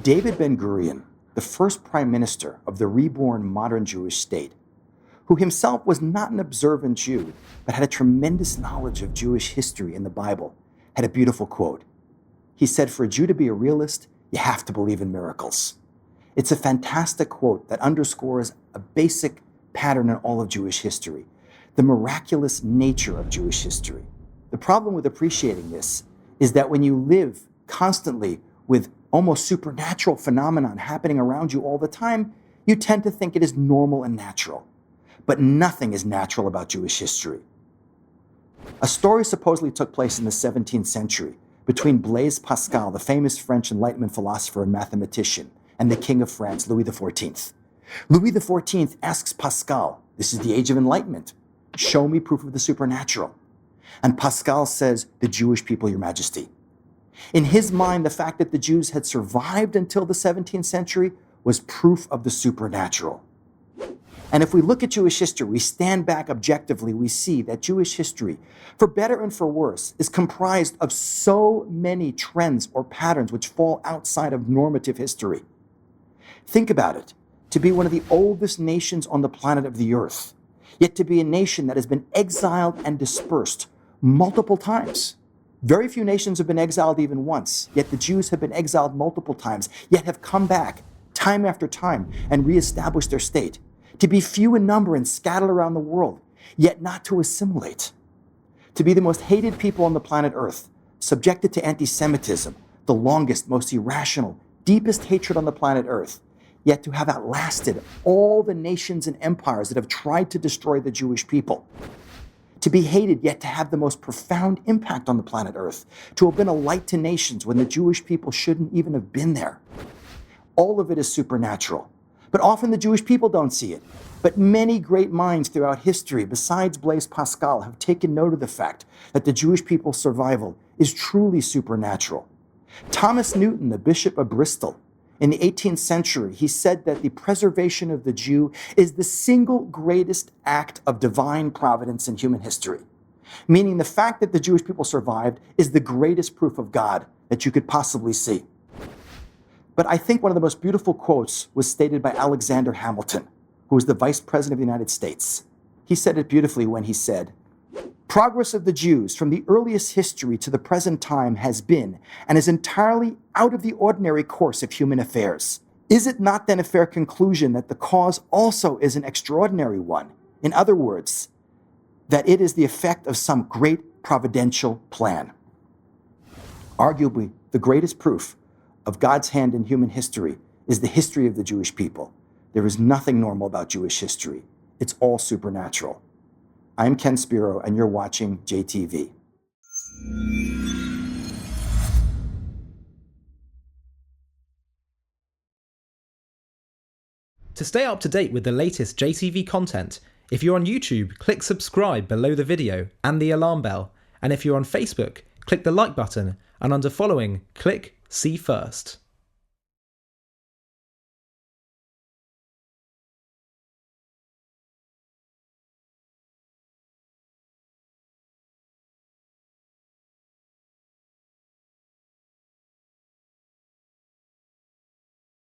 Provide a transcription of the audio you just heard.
David Ben-Gurion, the first prime minister of the reborn modern Jewish state, who himself was not an observant Jew, but had a tremendous knowledge of Jewish history in the Bible, had a beautiful quote. He said, "For a Jew to be a realist, you have to believe in miracles." It's a fantastic quote that underscores a basic pattern in all of Jewish history, the miraculous nature of Jewish history. The problem with appreciating this is that when you live constantly with almost supernatural phenomenon happening around you all the time, you tend to think it is normal and natural. But nothing is natural about Jewish history. A story supposedly took place in the 17th century between Blaise Pascal, the famous French Enlightenment philosopher and mathematician, and the King of France, Louis XIV. Louis XIV asks Pascal, this is the age of enlightenment, show me proof of the supernatural. And Pascal says, the Jewish people, your majesty. In his mind, the fact that the Jews had survived until the 17th century was proof of the supernatural. And if we look at Jewish history, we stand back objectively, we see that Jewish history, for better and for worse, is comprised of so many trends or patterns which fall outside of normative history. Think about it. To be one of the oldest nations on the planet of the earth, yet to be a nation that has been exiled and dispersed multiple times. Very few nations have been exiled even once, yet the Jews have been exiled multiple times, yet have come back time after time and reestablished their state. To be few in number and scattered around the world, yet not to assimilate. To be the most hated people on the planet Earth, subjected to anti-Semitism, the longest, most irrational, deepest hatred on the planet Earth, yet to have outlasted all the nations and empires that have tried to destroy the Jewish people. To be hated, yet to have the most profound impact on the planet Earth, to have been a light to nations when the Jewish people shouldn't even have been there. All of it is supernatural. But often the Jewish people don't see it. But many great minds throughout history, besides Blaise Pascal, have taken note of the fact that the Jewish people's survival is truly supernatural. Thomas Newton, the Bishop of Bristol, in the 18th century, he said that the preservation of the Jew is the single greatest act of divine providence in human history. Meaning the fact that the Jewish people survived is the greatest proof of God that you could possibly see. But I think one of the most beautiful quotes was stated by Alexander Hamilton, who was the Vice President of the United States. He said it beautifully when he said, "Progress of the Jews from the earliest history to the present time has been and is entirely out of the ordinary course of human affairs. Is it not then a fair conclusion that the cause also is an extraordinary one? In other words, that it is the effect of some great providential plan?" Arguably, the greatest proof of God's hand in human history is the history of the Jewish people. There is nothing normal about Jewish history. It's all supernatural. I'm Ken Spiro, and you're watching JTV. To stay up to date with the latest JTV content, if you're on YouTube, click subscribe below the video and the alarm bell. And if you're on Facebook, click the like button, and under following, click See First.